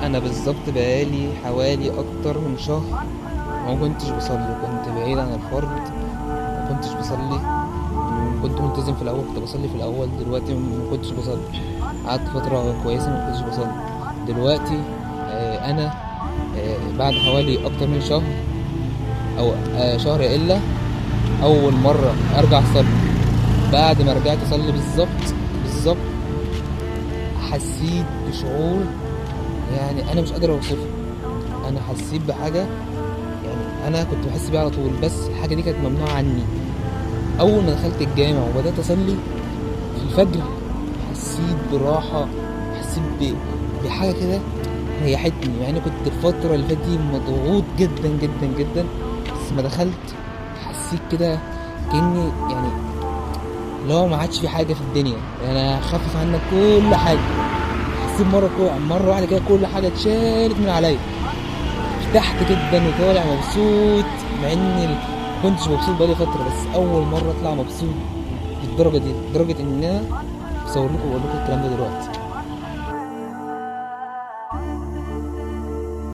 انا بالظبط بقالي حوالي اكتر من شهر ما كنتش بصلي. كنت بعيد عن الفرد، ما كنتش بصلي. كنت ملتزم في الاول، كنت بصلي في الاول. دلوقتي ما كنتش بصلي. قعدت فتره كويسه ما كنتش بصلي. دلوقتي انا بعد حوالي اكتر من شهر او شهر الا اول مره ارجع اصلي. بعد ما رجعت اصلي بالظبط حسيت بشعور، يعني انا مش قادر اوصفه. انا حسيت بحاجه، يعني انا كنت بحس بيها على طول، بس الحاجه دي كانت ممنوعه عني. اول ما دخلت الجامع وبدات اصلي في الفجر حسيت براحه، حسيت بحاجه كده ريحتني. يعني كنت الفتره اللي فاتت دي مضغوط جدا جدا جدا، بس ما دخلت حسيت كده كاني يعني اللي هو ما عادش في حاجه في الدنيا. يعني انا هخفف عنك كل حاجه. حسيت مره واحده كده كل حاجه اتشالت من عليا. ارتحت جدا وطالع مبسوط، مع اني كنتش مبسوط بقالي فتره، بس اول مره اطلع مبسوط بالدرجه دي، لدرجه ان انا بصور لكم واقول لكم الكلام ده دلوقتي.